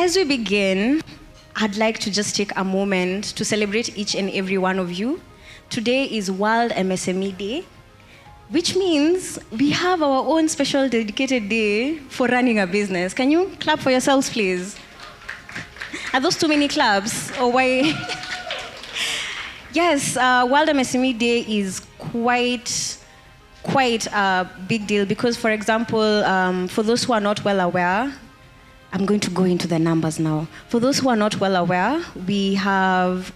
as we begin, I'd like to just take a moment to celebrate each and every one of you. Today is World MSME Day, which means we have our own special dedicated day for running a business. Can you clap for yourselves, please? Are those too many claps? Or why? Yes, World MSME Day is quite a big deal because, for example, for those who are not well aware, I'm going to go into the numbers now. For those who are not well aware, we have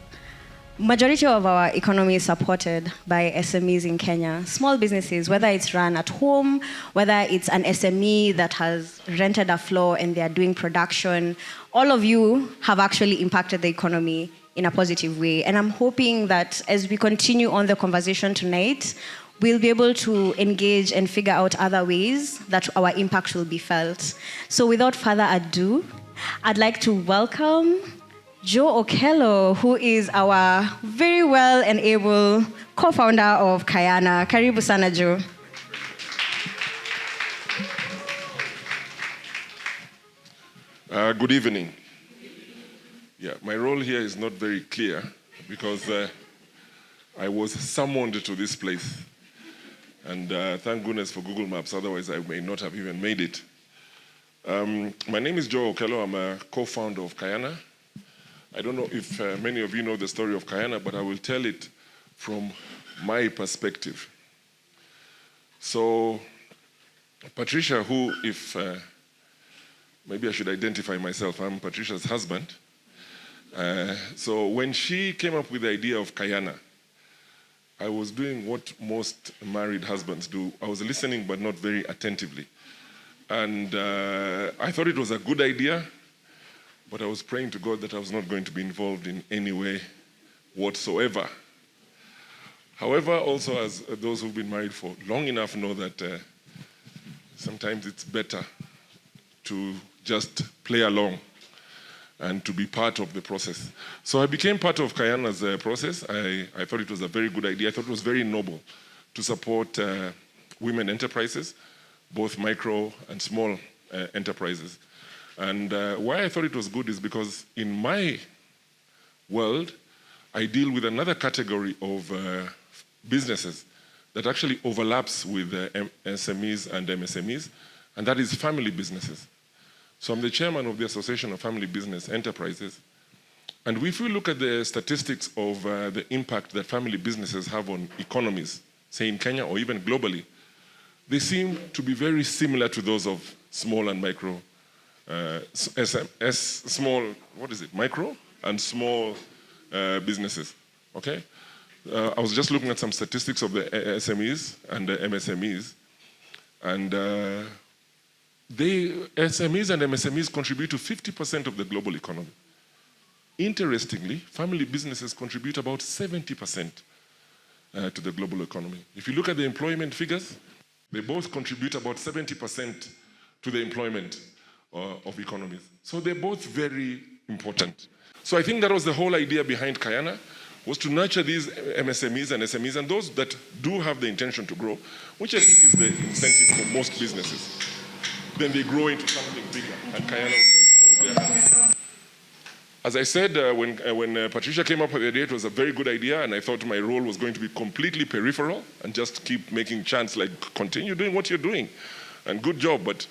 majority of our economy is supported by SMEs in Kenya. Small businesses, whether it's run at home, whether it's an SME that has rented a floor and they are doing production, all of you have actually impacted the economy in a positive way. And I'm hoping that as we continue on the conversation tonight, we'll be able to engage and figure out other ways that our impact will be felt. So without further ado, I'd like to welcome Joe Okello, who is our very well and able co-founder of Kayana. Karibu sana, Joe. Good evening. Yeah, my role here is not very clear because I was summoned to this place. And thank goodness for Google Maps, otherwise I may not have even made it. My name is Joe Okello. I'm a co-founder of Kayana. I don't know if many of you know the story of Kayana, but I will tell it from my perspective. So Patricia, who, if maybe I should identify myself, I'm Patricia's husband. So when she came up with the idea of Kayana, I was doing what most married husbands do. I was listening, but not very attentively. And I thought it was a good idea, but I was praying to God that I was not going to be involved in any way whatsoever. However, also as those who've been married for long enough know that sometimes it's better to just play along and to be part of the process. So I became part of Kayana's process. I thought it was a very good idea. I thought it was very noble to support women enterprises, both micro and small enterprises. And why I thought it was good is because in my world, I deal with another category of businesses that actually overlaps with SMEs and MSMEs, and that is family businesses. So I'm the chairman of the Association of Family Business Enterprises. And if we look at the statistics of the impact that family businesses have on economies, say in Kenya or even globally, they seem to be very similar to those of small and micro, micro and small businesses, okay? I was just looking at some statistics of the SMEs and the MSMEs, and SMEs and MSMEs contribute to 50% of the global economy. Interestingly, family businesses contribute about 70% to the global economy. If you look at the employment figures, they both contribute about 70% to the employment of economies. So they're both very important. So I think that was the whole idea behind Kayana, was to nurture these MSMEs and SMEs and those that do have the intention to grow, which I think is the incentive for most businesses. Then they grow into something bigger, and Kayana was going to hold their hand. As I said, when Patricia came up with the idea, it was a very good idea, and I thought my role was going to be completely peripheral and just keep making chants like, continue doing what you're doing, and good job, but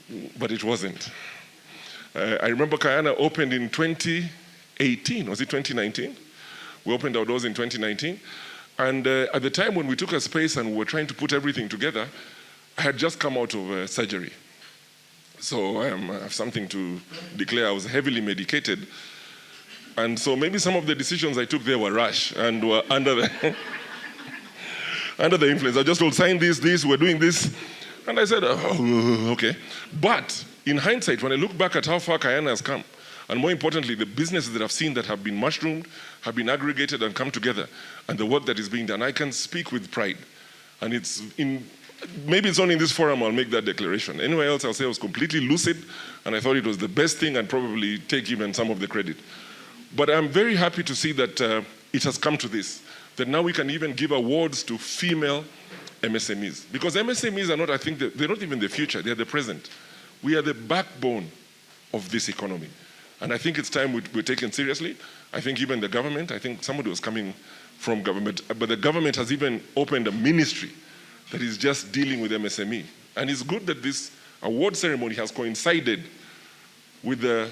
it wasn't. I remember Kayana opened in 2018, was it 2019? We opened our doors in 2019, and at the time when we took a space and we were trying to put everything together, I had just come out of surgery. So I have something to declare. I was heavily medicated. And so maybe some of the decisions I took there were rash and were under the, under the influence. I just told, sign this, we're doing this. And I said, oh, okay. But in hindsight, when I look back at how far Kayana has come, and more importantly, the businesses that I've seen that have been mushroomed, have been aggregated and come together, and the work that is being done, I can speak with pride. And it's maybe it's only in this forum I'll make that declaration. Anywhere else I'll say I was completely lucid, and I thought it was the best thing and probably take even some of the credit. But I'm very happy to see that it has come to this, that now we can even give awards to female MSMEs. Because MSMEs are not, I think, they're not even the future, they're the present. We are the backbone of this economy. And I think it's time we're taken seriously. I think even the government, I think somebody was coming from government, but the government has even opened a ministry that is just dealing with MSME. And it's good that this award ceremony has coincided with the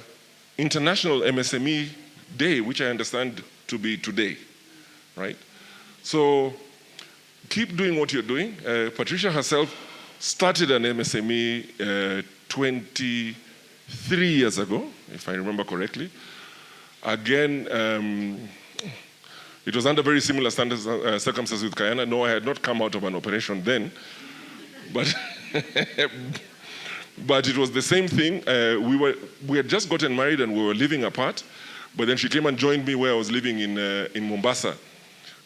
International MSME Day, which I understand to be today, right? So keep doing what you're doing. Patricia herself started an MSME 23 years ago, if I remember correctly. Again, it was under very similar circumstances with Kayana. No, I had not come out of an operation then, but but it was the same thing. We had just gotten married and we were living apart, but then she came and joined me where I was living in Mombasa.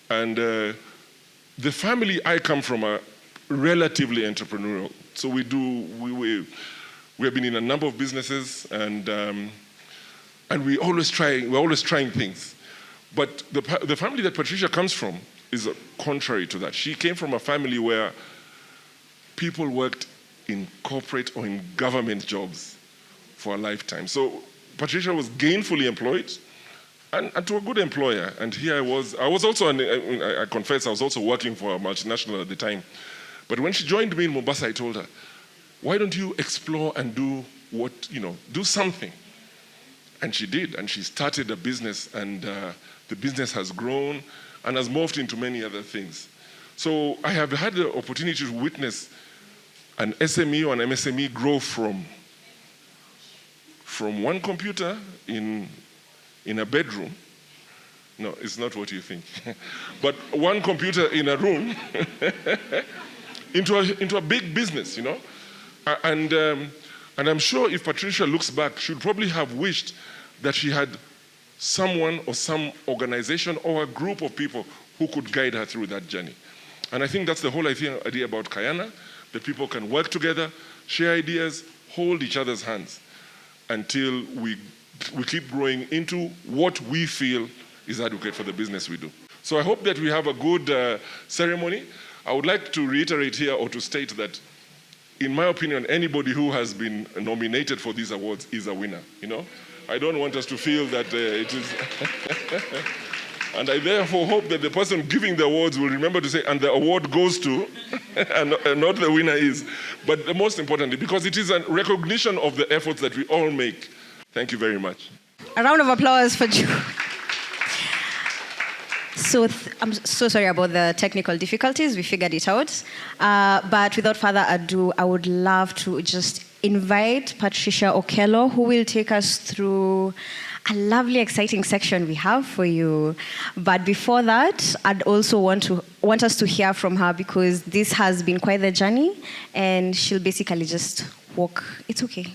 And the family I come from are relatively entrepreneurial. So we have been in a number of businesses, and we're always trying things. But the family that Patricia comes from is contrary to that. She came from a family where people worked in corporate or in government jobs for a lifetime. So Patricia was gainfully employed and to a good employer. And here I was also, I confess, I was also working for a multinational at the time. But when she joined me in Mombasa, I told her, why don't you explore and do do something? And she did, and she started a business, and the business has grown and has morphed into many other things. So I have had the opportunity to witness an SME or an MSME grow from one computer in a bedroom. No, it's not what you think. But one computer in a room into a big business, And I'm sure if Patricia looks back, she'd probably have wished that she had someone or some organization or a group of people who could guide her through that journey. And I think that's the whole idea about Kayana, that people can work together, share ideas, hold each other's hands until we keep growing into what we feel is adequate for the business we do. So I hope that we have a good ceremony. I would like to reiterate here or to state that, in my opinion, anybody who has been nominated for these awards is a winner, I don't want us to feel that it is... And I therefore hope that the person giving the awards will remember to say, and the award goes to, and not the winner is. But the most importantly, because it is a recognition of the efforts that we all make. Thank you very much. A round of applause for Joe. So I'm so sorry about the technical difficulties. We figured it out. But without further ado, I would love to just invite Patricia Okello, who will take us through a lovely, exciting section we have for you. But before that, I'd also want us to hear from her, because this has been quite the journey, and she'll basically just walk. It's okay.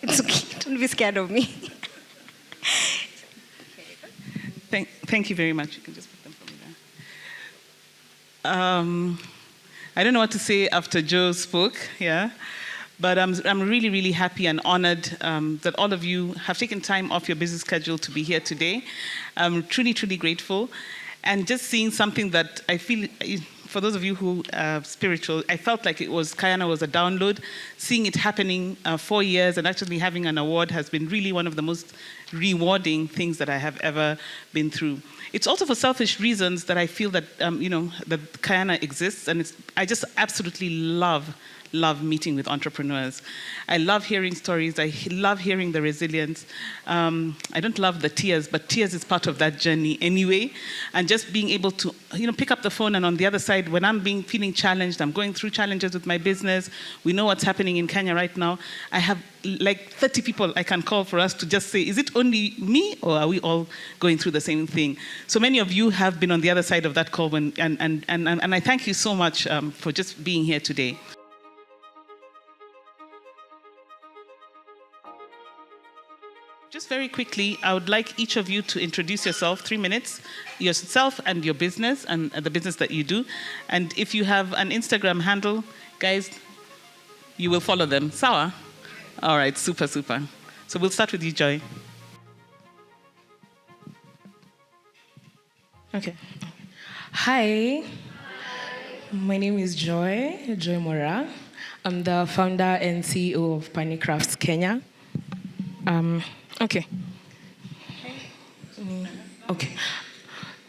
It's okay. Don't be scared of me. Thank you very much. You can just put them for me there. I don't know what to say after Joe spoke, yeah? But I'm really, really happy and honored that all of you have taken time off your busy schedule to be here today. I'm truly, truly grateful. And just seeing something that I feel, for those of you who are spiritual, I felt like Kayana was a download. Seeing it happening 4 years and actually having an award has been really one of the most rewarding things that I have ever been through. It's also for selfish reasons that I feel that, that Kayana exists. And I just absolutely love meeting with entrepreneurs. I love hearing stories. I love hearing the resilience. I don't love the tears, but tears is part of that journey anyway. And just being able to, pick up the phone, and on the other side, when I'm feeling challenged, I'm going through challenges with my business. We know what's happening in Kenya right now. I have like 30 people I can call for us to just say, is it only me, or are we all going through the same thing? So many of you have been on the other side of that call, and I thank you so much for just being here today. Just very quickly, I would like each of you to introduce yourself, 3 minutes, yourself and your business and the business that you do. And if you have an Instagram handle, guys, you will follow them. Sawa? All right, super, super. So we'll start with you, Joy. Okay. Hi. My name is Joy Mora. I'm the founder and CEO of Pani Crafts Kenya. Okay. Okay.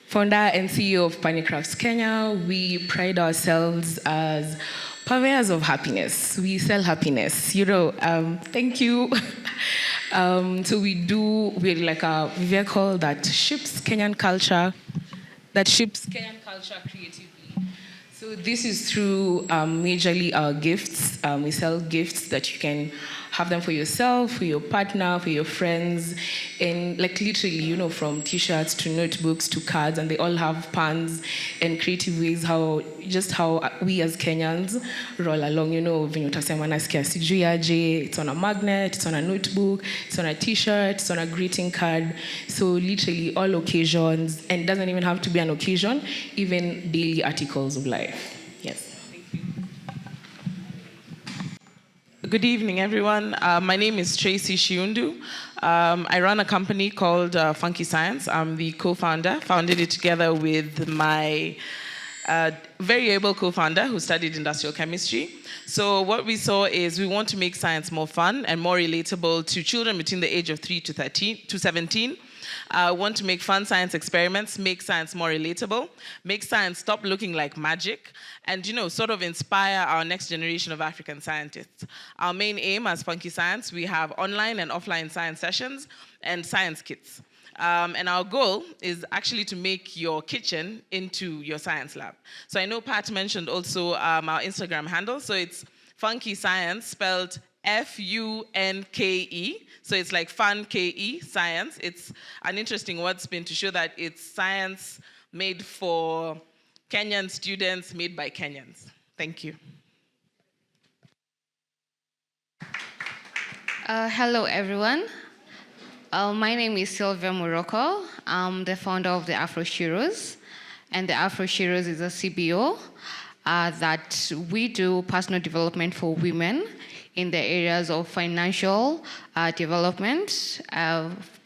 Founder and CEO of Panicrafts Kenya, we pride ourselves as purveyors of happiness. We sell happiness. Thank you. So we're like a vehicle that ships Kenyan culture creatively. So this is through majorly our gifts. We sell gifts that you can have them for yourself, for your partner, for your friends, and like literally, from t-shirts to notebooks to cards, and they all have puns and creative ways how we as Kenyans roll along. It's on a magnet, it's on a notebook, it's on a t-shirt, it's on a greeting card. So literally all occasions, and it doesn't even have to be an occasion, even daily articles of life. Yes. Good evening, everyone. My name is Tracy Shiundu. I run a company called Funky Science. I'm the co-founder. Founded it together with my very able co-founder who studied industrial chemistry. So what we saw is we want to make science more fun and more relatable to children between the age of 3 to 17. Want to make fun science experiments, make science more relatable, make science stop looking like magic, and sort of inspire our next generation of African scientists. Our main aim as Funky Science, we have online and offline science sessions and science kits. And our goal is actually to make your kitchen into your science lab. So I know Pat mentioned also our Instagram handle. So it's Funky Science, spelled Funke. So it's like fun, Ke, science. It's an interesting word spin to show that it's science made for Kenyan students, made by Kenyans. Thank you. Hello, everyone. My name is Sylvia Morocco. I'm the founder of the Afro Shiros. And the Afro Shiros is a CBO that we do personal development for women in the areas of financial development,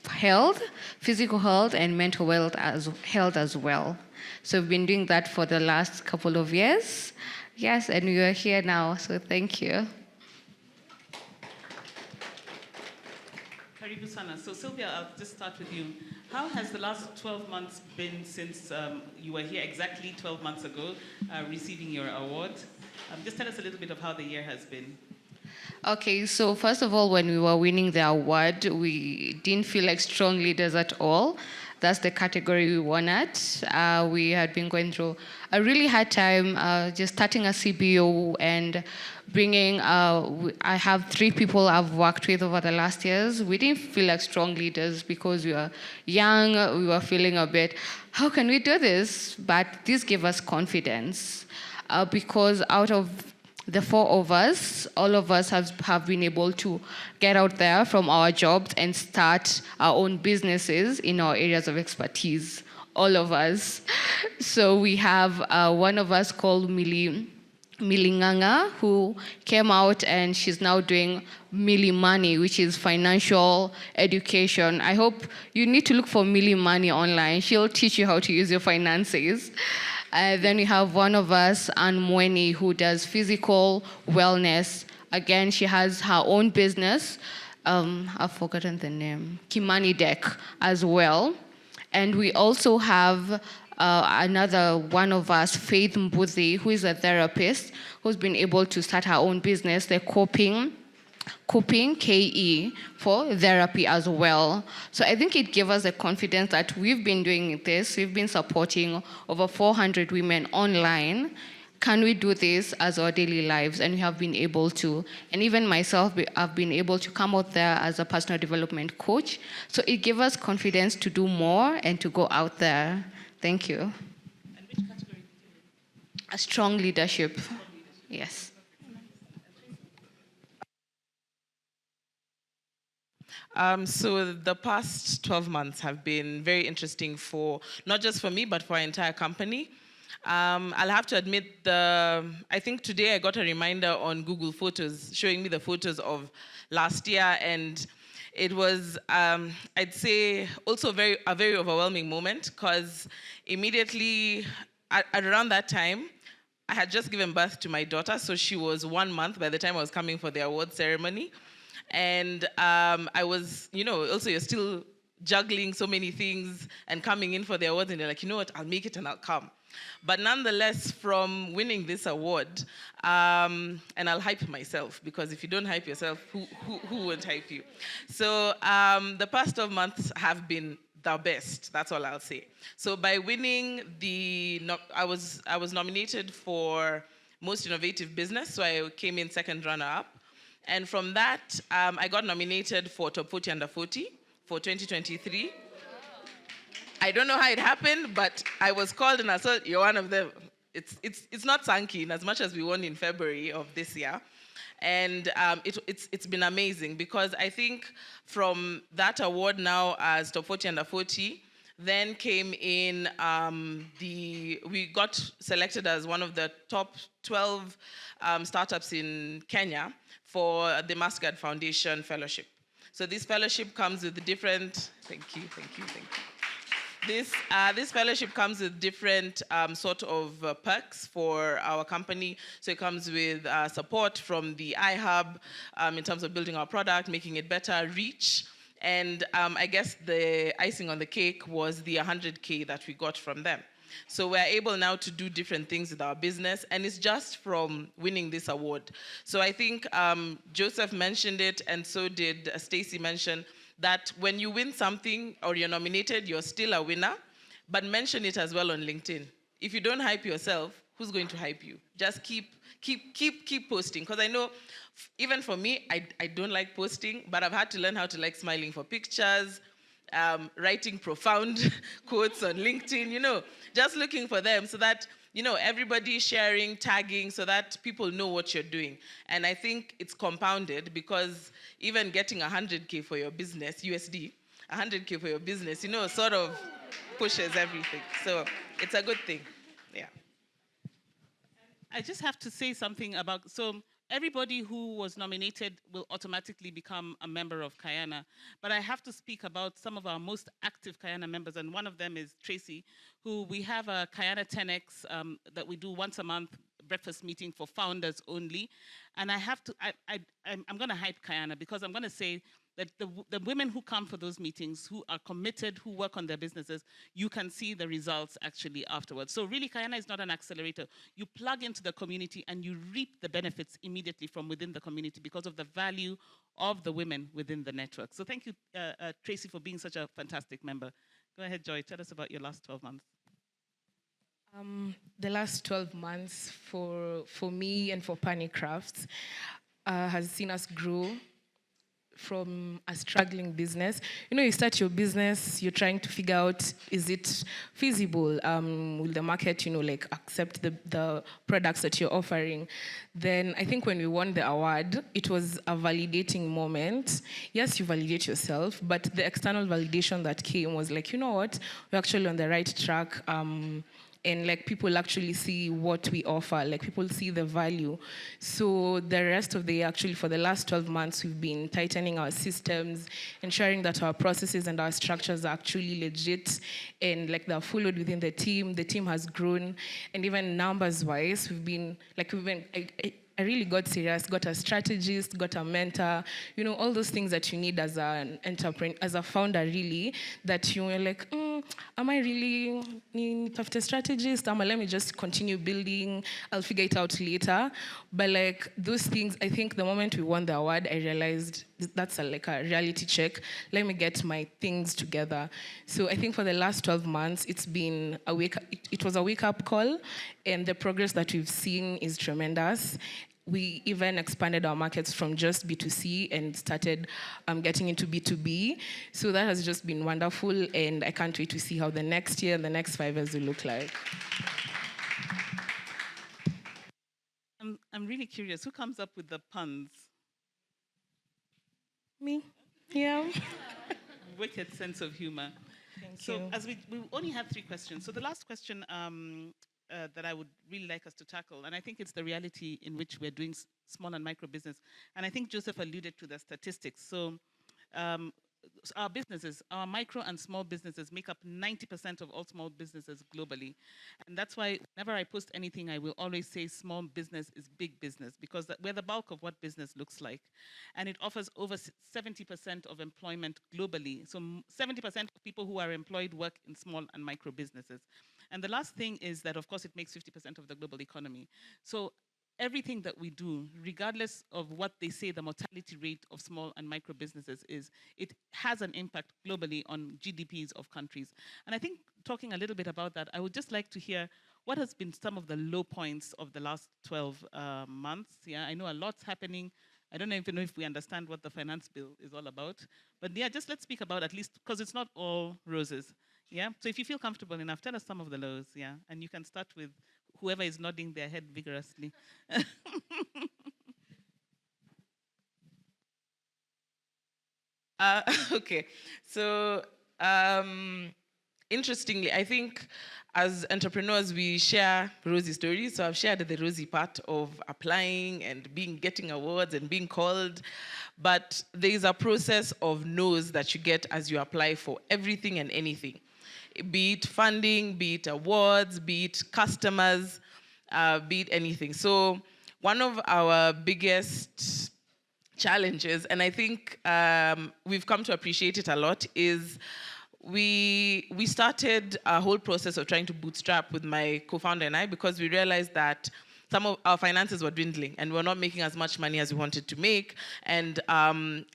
health, physical health, and mental health as well. So we've been doing that for the last couple of years. Yes, and we are here now, so thank you. Karibu sana. So Sylvia, I'll just start with you. How has the last 12 months been since you were here exactly 12 months ago receiving your award? Just tell us a little bit of how the year has been. Okay, so first of all, when we were winning the award, we didn't feel like strong leaders at all. That's the category we won at. We had been going through a really hard time just starting a CBO and bringing, I have 3 people I've worked with over the last years. We didn't feel like strong leaders because we were young, we were feeling a bit, how can we do this? But this gave us confidence because out of the 4 of us, all of us have been able to get out there from our jobs and start our own businesses in our areas of expertise, all of us. So we have one of us called Milinganga, who came out and she's now doing Mili Money, which is financial education. I hope you need to look for Mili Money online. She'll teach you how to use your finances. Then we have one of us, Anne Mweni, who does physical wellness. Again, she has her own business. I've forgotten the name. Kimani Deck as well. And we also have another one of us, Faith Mbuzi, who is a therapist, who's been able to start her own business, the Coping KE, for therapy as well. So I think it gave us the confidence that we've been doing this. We've been supporting over 400 women online. Can we do this as our daily lives? And we have been able to. And even myself, I've been able to come out there as a personal development coach. So it gave us confidence to do more and to go out there. Thank you. And which category? A strong leadership. Yes. So the past 12 months have been very interesting for, not just for me, but for our entire company. I'll have to admit, I think today I got a reminder on Google Photos showing me the photos of last year, and it was, I'd say, also a very overwhelming moment, because immediately at around that time, I had just given birth to my daughter, so she was 1 month by the time I was coming for the award ceremony. And I was, also you're still juggling so many things and coming in for the awards, and you're like, you know what, I'll make it and I'll come. But nonetheless, from winning this award, and I'll hype myself, because if you don't hype yourself, who won't hype you? So the past 12 months have been the best. That's all I'll say. So by winning I was nominated for Most Innovative Business, so I came in second runner-up. And from that, I got nominated for Top 40 Under 40 for 2023. I don't know how it happened, but I was called and I said, you're one of them. It's not sunk in as much as we won in February of this year. And it's been amazing, because I think from that award now as Top 40 Under 40, then came in we got selected as one of the top 12 startups in Kenya for the Mascard Foundation Fellowship. So this fellowship comes with different, thank you. This fellowship comes with different sort of perks for our company. So it comes with support from the iHub in terms of building our product, making it better, reach. And I guess the icing on the cake was the 100K that we got from them. So we're able now to do different things with our business, and it's just from winning this award. So I think Joseph mentioned it, and so did Stacy mention, that when you win something or you're nominated, you're still a winner, but mention it as well on LinkedIn. If you don't hype yourself, who's going to hype you? Just keep posting, because I know, even for me, I don't like posting, but I've had to learn how to like smiling for pictures, writing profound quotes on LinkedIn, just looking for them so that, everybody sharing, tagging, so that people know what you're doing. And I think it's compounded, because even getting 100K for your business, USD, 100K for your business, sort of pushes everything. So it's a good thing. Yeah. I just have to say something about, so everybody who was nominated will automatically become a member of Kayana. But I have to speak about some of our most active Kayana members, and one of them is Tracy, who we have a Kayana 10X that we do once a month, breakfast meeting for founders only. And I have to, I'm going to hype Kayana, because I'm going to say that the women who come for those meetings, who are committed, who work on their businesses, you can see the results actually afterwards. So really, Kayana is not an accelerator. You plug into the community and you reap the benefits immediately from within the community because of the value of the women within the network. So thank you, Tracy, for being such a fantastic member. Go ahead, Joy. Tell us about your last 12 months. The last 12 months for me and for Pani Crafts has seen us grow from a struggling business. You start your business, you're trying to figure out, is it feasible? Will the market, accept the products that you're offering? Then I think when we won the award, it was a validating moment. Yes, you validate yourself, but the external validation that came was like, you know what, we're actually on the right track. And people actually see what we offer, people see the value. So the rest of the year, actually for the last 12 months, we've been tightening our systems, ensuring that our processes and our structures are actually legit and they're followed within the team. The team has grown, and even numbers-wise, I really got serious, got a strategist, got a mentor, all those things that you need as an entrepreneur, as a founder, really, that you're like, am I really need a strategist? Let me just continue building, I'll figure it out later. But those things, I think the moment we won the award, I realized that's a reality check. Let me get my things together. So I think for the last 12 months, it was a wake-up call, and the progress that we've seen is tremendous. We even expanded our markets from just B2C and started getting into B2B. So that has just been wonderful, and I can't wait to see how the next year and the next 5 years will look like. I'm really curious, who comes up with the puns? Me? Yeah. Wicked sense of humor. Thank so you. As we only have 3 questions. So the last question that I would really like us to tackle, and I think it's the reality in which we're doing small and micro business. And I think Joseph alluded to the statistics. So our businesses, our micro and small businesses make up 90% of all small businesses globally. And that's why whenever I post anything, I will always say small business is big business, because we're the bulk of what business looks like. And it offers over 70% of employment globally. So 70% of people who are employed work in small and micro businesses. And the last thing is that, of course, it makes 50% of the global economy. So everything that we do, regardless of what they say the mortality rate of small and micro businesses is, it has an impact globally on GDPs of countries. And I think talking a little bit about that, I would just like to hear what has been some of the low points of the last 12 months. Yeah, I know a lot's happening. I don't even know if we understand what the finance bill is all about. But yeah, just let's speak about at least, because it's not all roses. Yeah, so if you feel comfortable enough, tell us some of the lows, yeah? And you can start with whoever is nodding their head vigorously. Okay, so interestingly, I think as entrepreneurs, we share rosy stories. So I've shared the rosy part of applying and getting awards and being called. But there is a process of no's that you get as you apply for everything and anything. Be it funding, be it awards, be it customers, be it anything. So one of our biggest challenges, and I think we've come to appreciate it a lot, is we started a whole process of trying to bootstrap with my co-founder and I, because we realized that some of our finances were dwindling and we're not making as much money as we wanted to make, and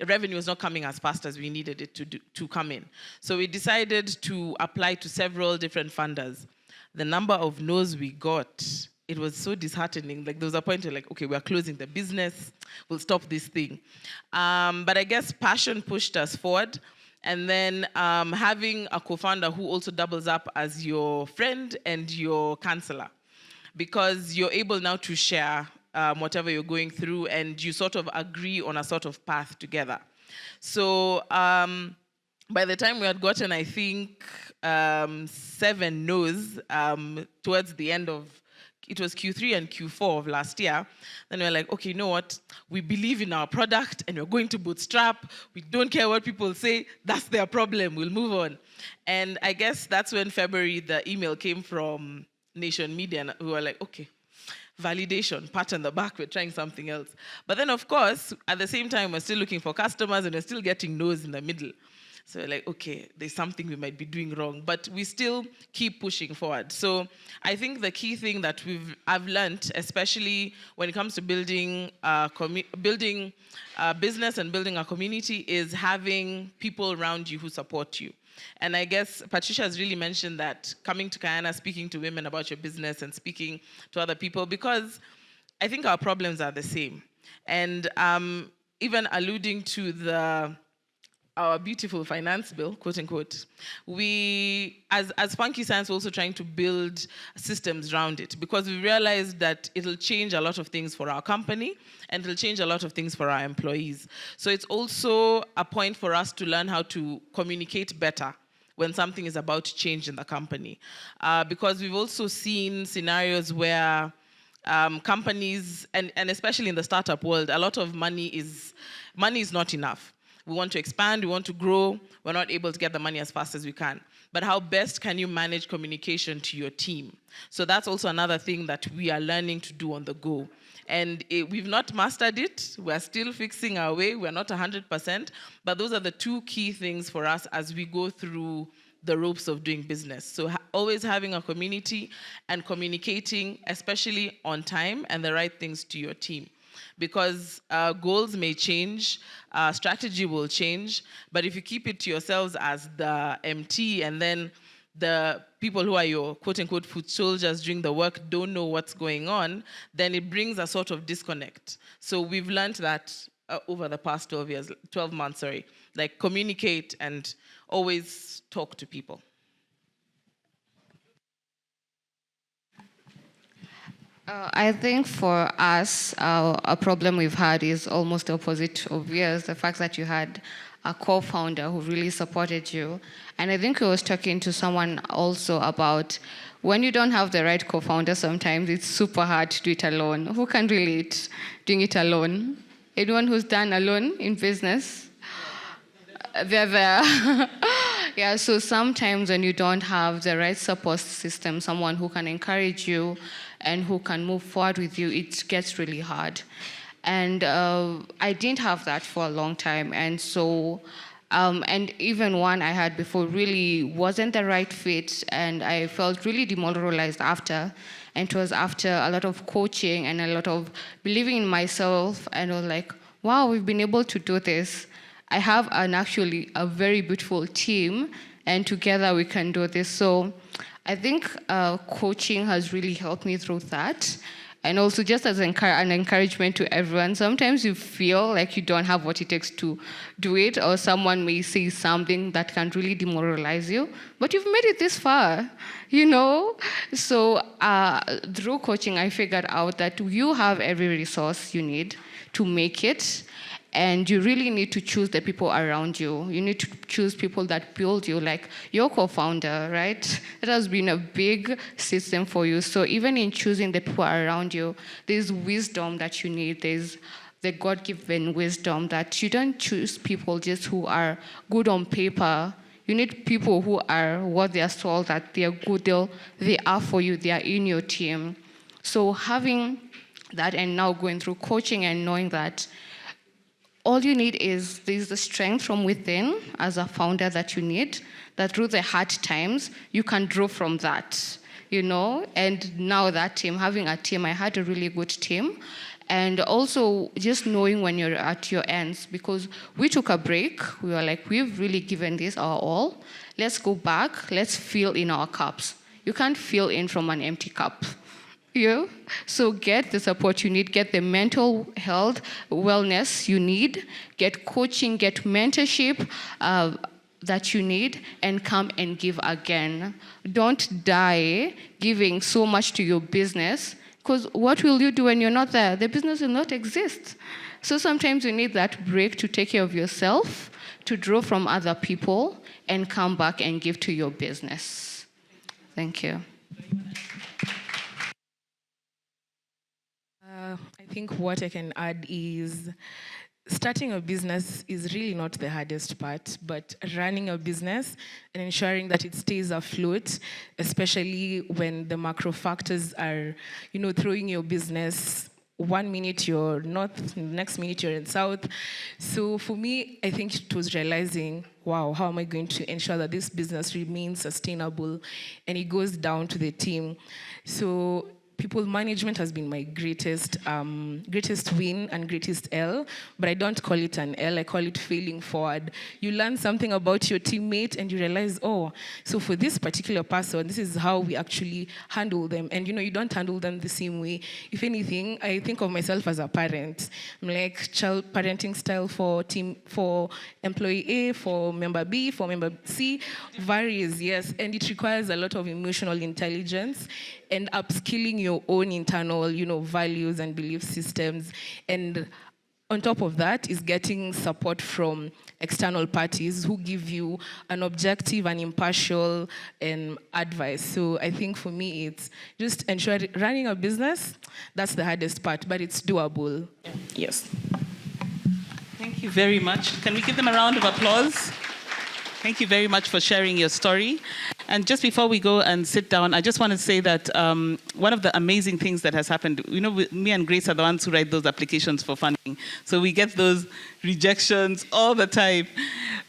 revenue was not coming as fast as we needed it to come in. So we decided to apply to several different funders. The number of no's we got, it was so disheartening. Like, there was a point where, like, okay, we're closing the business, we'll stop this thing. But I guess passion pushed us forward. And then having a co-founder who also doubles up as your friend and your counselor, because you're able now to share whatever you're going through, and you sort of agree on a sort of path together. So by the time we had gotten, I think, 7 no's towards the end of, it was Q3 and Q4 of last year, then we're like, okay, you know what? We believe in our product and we're going to bootstrap. We don't care what people say. That's their problem. We'll move on. And I guess that's when February, the email came from Nation Media, and we were like, okay, validation, pat on the back, we're trying something else. But then, of course, at the same time, we're still looking for customers and we're still getting no's in the middle. So we're like, okay, there's something we might be doing wrong, but we still keep pushing forward. So I think the key thing that I've learned, especially when it comes to building business and building a community, is having people around you who support you. And I guess Patricia has really mentioned that, coming to Kayana, speaking to women about your business and speaking to other people, because I think our problems are the same. And even alluding to our beautiful finance bill, quote unquote, we, as Funky Science, we're also trying to build systems around it, because we realized that it'll change a lot of things for our company and it'll change a lot of things for our employees. So it's also a point for us to learn how to communicate better when something is about to change in the company. Because we've also seen scenarios where companies, and especially in the startup world, a lot of money is not enough. We want to expand, we want to grow, we're not able to get the money as fast as we can. But how best can you manage communication to your team? So that's also another thing that we are learning to do on the go. And we've not mastered it, we're still fixing our way, we're not 100%, but those are the 2 key things for us as we go through the ropes of doing business. So always having a community and communicating, especially on time, and the right things to your team. Because goals may change, strategy will change, but if you keep it to yourselves as the MT, and then the people who are your quote-unquote foot soldiers doing the work don't know what's going on, then it brings a sort of disconnect. So we've learned that over the past 12 months, like, communicate and always talk to people. I think for us, a problem we've had is almost the opposite of yours, the fact that you had a co-founder who really supported you. And I think I was talking to someone also about when you don't have the right co-founder, sometimes it's super hard to do it alone. Who can relate doing it alone? Anyone who's done alone in business? they're there. Yeah, so sometimes when you don't have the right support system, someone who can encourage you and who can move forward with you, it gets really hard. And I didn't have that for a long time. And so, and even one I had before really wasn't the right fit, and I felt really demoralized after. And it was after a lot of coaching and a lot of believing in myself, and I was like, wow, we've been able to do this. I have actually a very beautiful team, and together we can do this. So I think coaching has really helped me through that. And also just as an encouragement to everyone, sometimes you feel like you don't have what it takes to do it, or someone may say something that can really demoralize you, but you've made it this far, you know? So through coaching, I figured out that you have every resource you need to make it. And you really need to choose the people around you. You need to choose people that build you, like your co-founder, right? That has been a big system for you. So even in choosing the people around you, there's wisdom that you need. There's the God-given wisdom that you don't choose people just who are good on paper. You need people who are what they are told that they are good, they are for you, they are in your team. So having that and now going through coaching and knowing that all you need is there's the strength from within as a founder that you need, that through the hard times, you can draw from that, you know? And now that team, having a team, I had a really good team. And also just knowing when you're at your ends, because we took a break. We were like, we've really given this our all. Let's go back. Let's fill in our cups. You can't fill in from an empty cup. Yeah. So get the support you need, get the mental health, wellness you need, get coaching, get mentorship that you need, and come and give again. Don't die giving so much to your business, because what will you do when you're not there? The business will not exist. So sometimes you need that break to take care of yourself, to draw from other people, and come back and give to your business. Thank you. I think what I can add is starting a business is really not the hardest part, but running a business and ensuring that it stays afloat, especially when the macro factors are, throwing your business. 1 minute you're north, next minute you're in south. So for me, I think it was realizing, wow, how am I going to ensure that this business remains sustainable? And it goes down to the team. So people management has been my greatest win and greatest L, but I don't call it an L, I call it failing forward. You learn something about your teammate and you realize, oh, so for this particular person, this is how we actually handle them. And you don't handle them the same way. If anything, I think of myself as a parent. I'm like child parenting style for employee A, for member B, for member C, varies, yes. And it requires a lot of emotional intelligence and upskilling your own internal, values and belief systems. And on top of that is getting support from external parties who give you an objective and impartial advice. So I think for me, it's just ensuring running a business, that's the hardest part, but it's doable. Yes. Thank you very much. Can we give them a round of applause? Thank you very much for sharing your story. And just before we go and sit down, I just want to say that one of the amazing things that has happened, me and Grace are the ones who write those applications for funding. So we get those rejections all the time.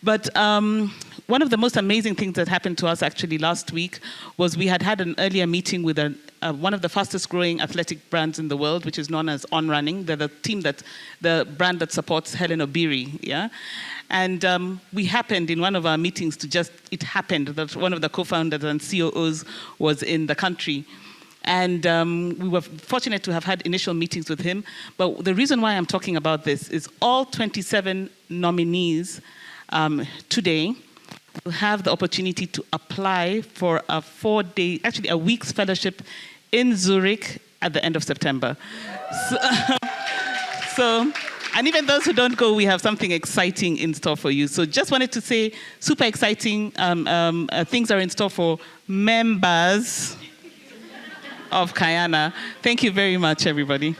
But one of the most amazing things that happened to us actually last week was we had an earlier meeting with one of the fastest growing athletic brands in the world, which is known as On Running. They're the brand that supports Helen Obiri, yeah? And we happened in one of our meetings it happened that one of the co-founders and COOs was in the country. And we were fortunate to have had initial meetings with him. But the reason why I'm talking about this is all 27 nominees today will have the opportunity to apply for a week's fellowship in Zurich at the end of September. And even those who don't go, we have something exciting in store for you. So just wanted to say, super exciting things are in store for members of Kayana. Thank you very much, everybody.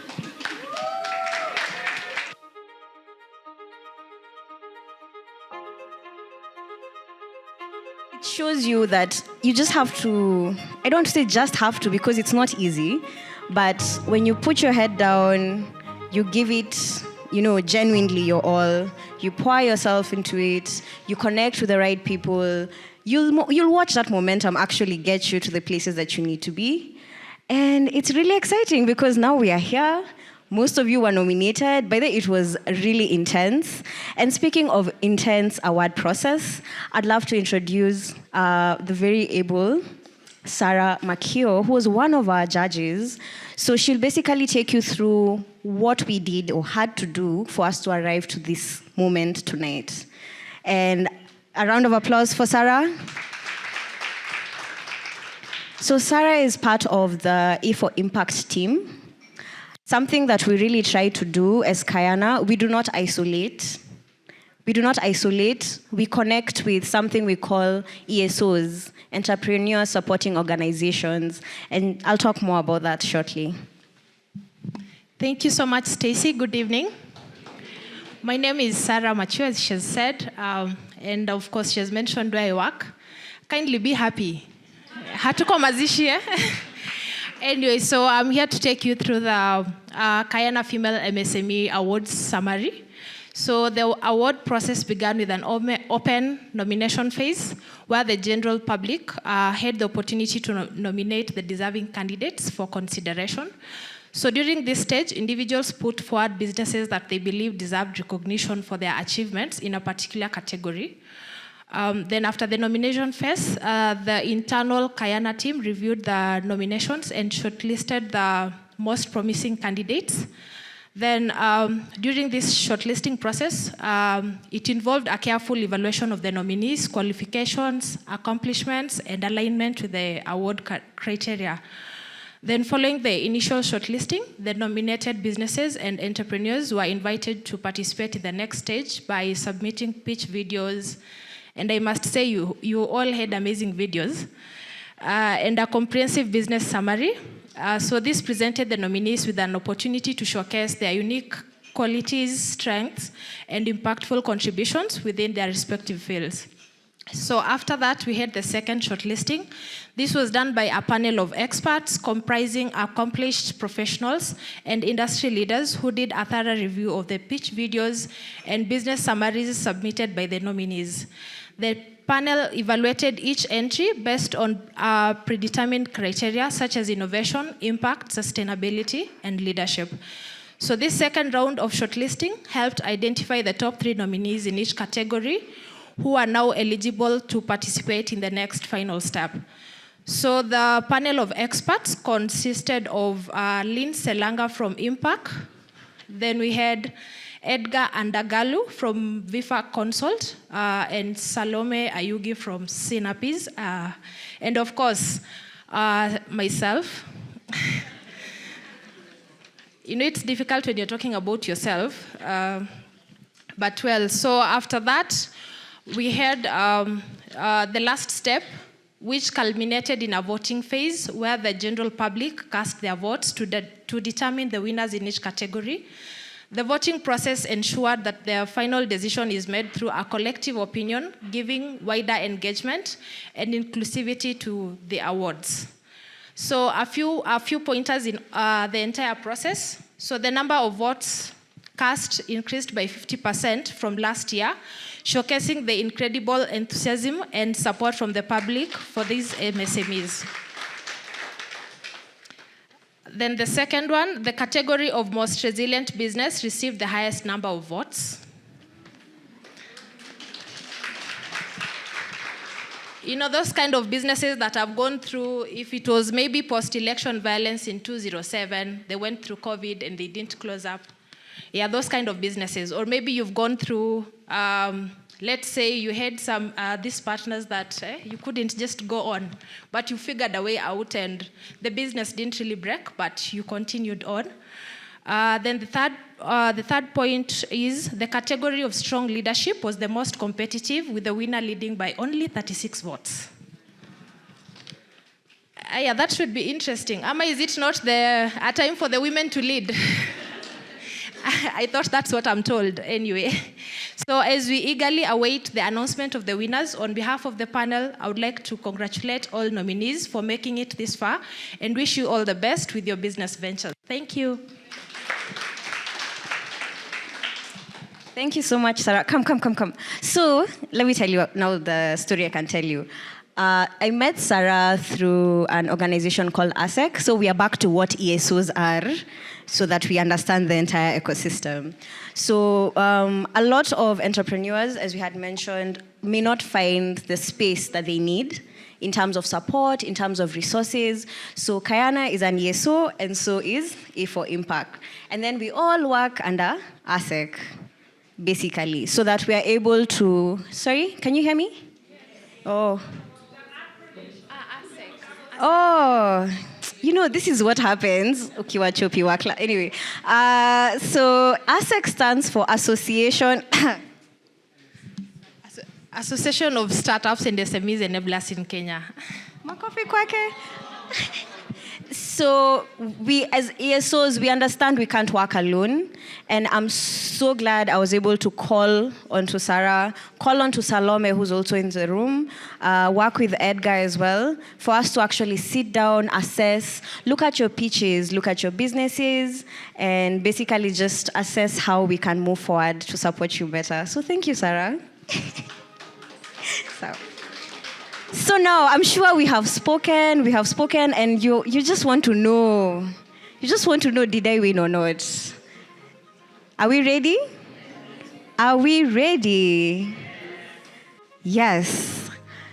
it shows you that you just have to, I don't say just have to because it's not easy, but when you put your head down, you give it, genuinely your all, you pour yourself into it, you connect with the right people, you'll watch that momentum actually get you to the places that you need to be. And it's really exciting because now we are here. Most of you were nominated. By the way, it was really intense. And speaking of intense award process, I'd love to introduce the very able Sarah Makio, who was one of our judges. So she'll basically take you through what we did or had to do for us to arrive to this moment tonight. And a round of applause for Sarah. So Sarah is part of the E for Impact team. Something that we really try to do as Kayana, we do not isolate. We connect with something we call ESOs, Entrepreneur Supporting Organizations, and I'll talk more about that shortly. Thank you so much, Stacey. Good evening. My name is Sarah Machu, as she has said, and of course she has mentioned where I work. Kindly be happy. Hatuko mazishi, eh? Anyway, so I'm here to take you through the Kayana Female MSME Awards summary. So the award process began with an open nomination phase where the general public had the opportunity to nominate the deserving candidates for consideration. So during this stage, individuals put forward businesses that they believe deserved recognition for their achievements in a particular category. Then after the nomination phase, the internal Kayana team reviewed the nominations and shortlisted the most promising candidates. Then during this shortlisting process, it involved a careful evaluation of the nominees' qualifications, accomplishments, and alignment with the award criteria. Then following the initial shortlisting, the nominated businesses and entrepreneurs were invited to participate in the next stage by submitting pitch videos. And I must say, you all had amazing videos and a comprehensive business summary. So this presented the nominees with an opportunity to showcase their unique qualities, strengths, and impactful contributions within their respective fields. So after that, we had the second shortlisting. This was done by a panel of experts comprising accomplished professionals and industry leaders who did a thorough review of the pitch videos and business summaries submitted by the nominees. The panel evaluated each entry based on predetermined criteria such as innovation, impact, sustainability, and leadership. So this second round of shortlisting helped identify the top 3 nominees in each category who are now eligible to participate in the next final step. So the panel of experts consisted of Lynn Selanga from Impact. Then we had Edgar Andagalu from Vifa Consult, and Salome Ayugi from Synapis, and of course, myself. It's difficult when you're talking about yourself, but well, so after that, we had the last step, which culminated in a voting phase where the general public cast their votes to determine the winners in each category. The voting process ensured that the final decision is made through a collective opinion, giving wider engagement and inclusivity to the awards. So a few pointers in the entire process. So the number of votes cast increased by 50% from last year, showcasing the incredible enthusiasm and support from the public for these MSMEs. Then the second one, the category of most resilient business received the highest number of votes. Those kind of businesses that have gone through, if it was maybe post-election violence in 2007, they went through COVID and they didn't close up. Yeah, those kind of businesses. Or maybe you've gone through, let's say you had some these partners that you couldn't just go on, but you figured a way out and the business didn't really break, but you continued on. Then the third point is the category of strong leadership was the most competitive, with the winner leading by only 36 votes. Yeah, that should be interesting. Ama, is it not a time for the women to lead? I thought that's what I'm told anyway. So as we eagerly await the announcement of the winners, on behalf of the panel, I would like to congratulate all nominees for making it this far and wish you all the best with your business ventures. Thank you. Thank you so much, Sarah. Come. So let me tell you now the story I can tell you. I met Sarah through an organization called ASEC. So we are back to what ESOs are so that we understand the entire ecosystem. So a lot of entrepreneurs, as we had mentioned, may not find the space that they need in terms of support, in terms of resources. So Kayana is an ESO, and so is A for Impact. And then we all work under ASEC, basically, so that we are able to... Sorry, can you hear me? Oh. Oh, you know, this is what happens. Anyway, so ASEC stands for Association... Association of Startups and SMEs Enablers in Kenya. Makofi kwake. So we, as ESOs, we understand we can't work alone. And I'm so glad I was able to call onto Sarah, call onto Salome, who's also in the room, work with Edgar as well, for us to actually sit down, assess, look at your pitches, look at your businesses, and basically just assess how we can move forward to support you better. So thank you, Sarah. So now I'm sure we have spoken, and you just want to know. You just want to know, did I win or not? Are we ready? Are we ready? Yes.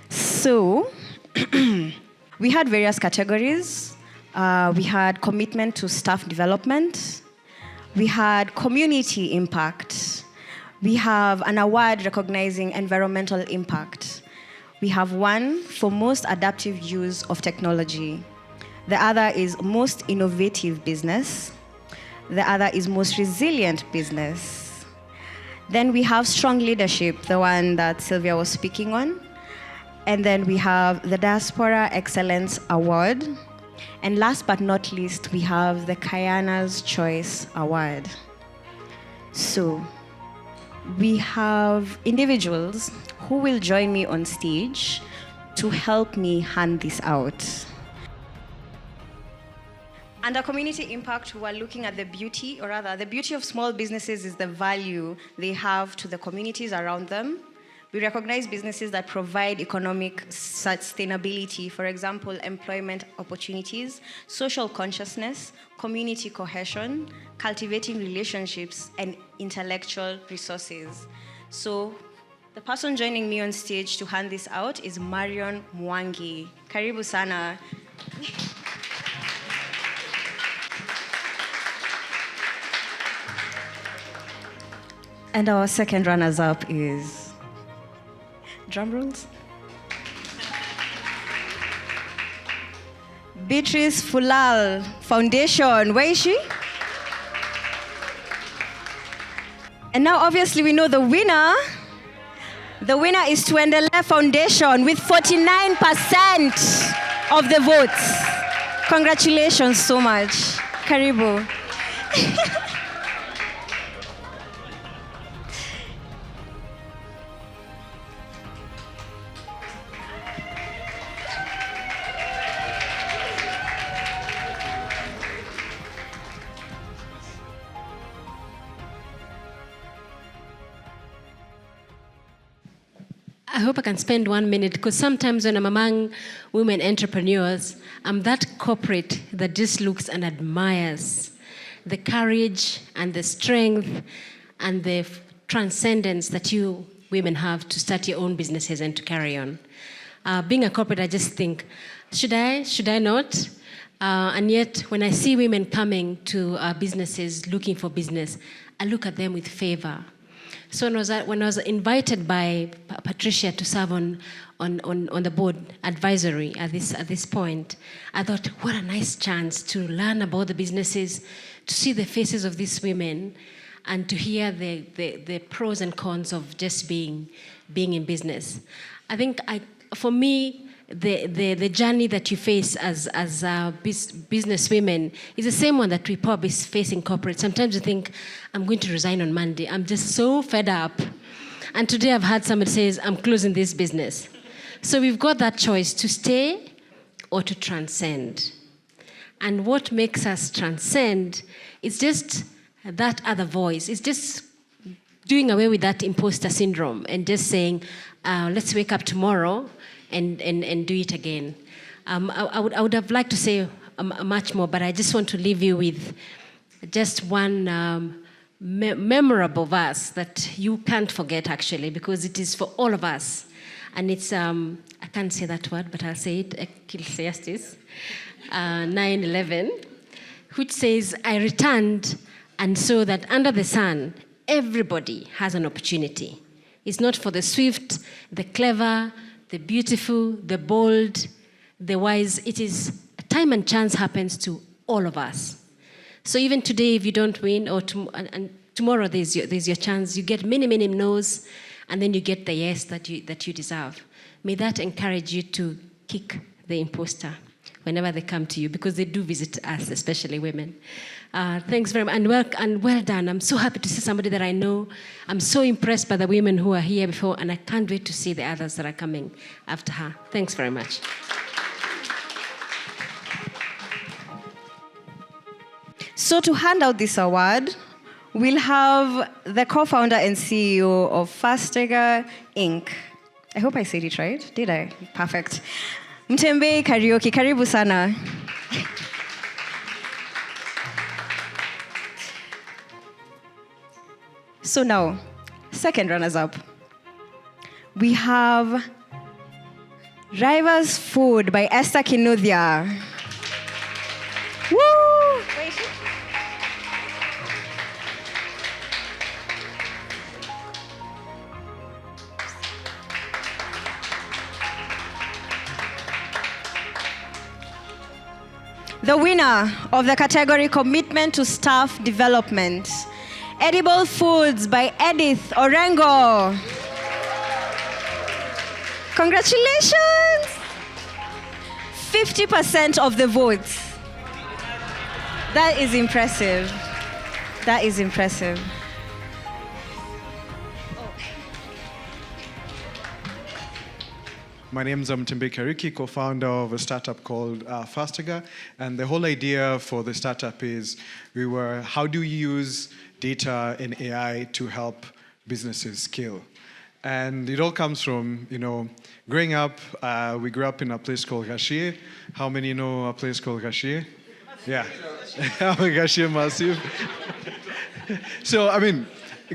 So we had various categories. We had commitment to staff development. We had community impact. We have an award recognizing environmental impact. We have one for most adaptive use of technology. The other is most innovative business. The other is most resilient business. Then we have strong leadership, the one that Sylvia was speaking on. And then we have the Diaspora Excellence Award. And last but not least, we have the Kayana's Choice Award. So we have individuals who will join me on stage to help me hand this out. Under community impact, we are looking at the beauty, or rather, the beauty of small businesses is the value they have to the communities around them. We recognize businesses that provide economic sustainability, for example, employment opportunities, social consciousness, community cohesion, cultivating relationships, and intellectual resources. So the person joining me on stage to hand this out is Marion Mwangi. Karibu sana. And our second runners-up is, drum rolls, Beatrice Fulal Foundation. Where is she? And now obviously we know the winner. The winner is Tuendelea Foundation with 49% of the votes. Congratulations so much. Karibu. I hope I can spend 1 minute, because sometimes when I'm among women entrepreneurs, I'm that corporate that just looks and admires the courage and the strength and the transcendence that you women have to start your own businesses and to carry on. Being a corporate, I just think, should I not? And yet, when I see women coming to businesses looking for business, I look at them with favor. So when I was invited by Patricia to serve on the board advisory at this point, I thought, what a nice chance to learn about the businesses, to see the faces of these women, and to hear the pros and cons of just being in business. I think for me, the journey that you face as business women is the same one that we probably face in corporate. Sometimes you think, I'm going to resign on Monday. I'm just so fed up. And today I've had somebody says, I'm closing this business. So we've got that choice to stay or to transcend. And what makes us transcend is just that other voice. It's just doing away with that imposter syndrome and just saying, let's wake up tomorrow and do it again. I would have liked to say much more, but I just want to leave you with just one memorable verse that you can't forget, actually, because it is for all of us. And it's, I can't say that word, but I'll say it, Ecclesiastes 9:11, which says, I returned and saw that under the sun, everybody has an opportunity. It's not for the swift, the clever, the beautiful, the bold, the wise. It is time and chance happens to all of us. So even today, if you don't win, or tomorrow there's your chance, you get many, many no's, and then you get the yes that you deserve. May that encourage you to kick the imposter whenever they come to you, because they do visit us, especially women. Thanks very much, and well done. I'm so happy to see somebody that I know. I'm so impressed by the women who are here before, and I can't wait to see the others that are coming after her. Thanks very much. So to hand out this award, we'll have the co-founder and CEO of Fastiger Inc. I hope I said it right. Did I? Perfect. Mtembei Karaoke, karibu sana. So now, second runners-up. We have Rivers Food by Esther Kinuthia. Woo! Wait. The winner of the category Commitment to Staff Development, Edible Foods by Edith Orengo. Congratulations! 50% of the votes. That is impressive. That is impressive. My name is Mtembei Karaoke, co-founder of a startup called Fastiger. And the whole idea for the startup is how do we use data and AI to help businesses scale? And it all comes from, growing up, we grew up in a place called Gashie. How many know a place called Gashie? Yeah. Gashie Massive. So,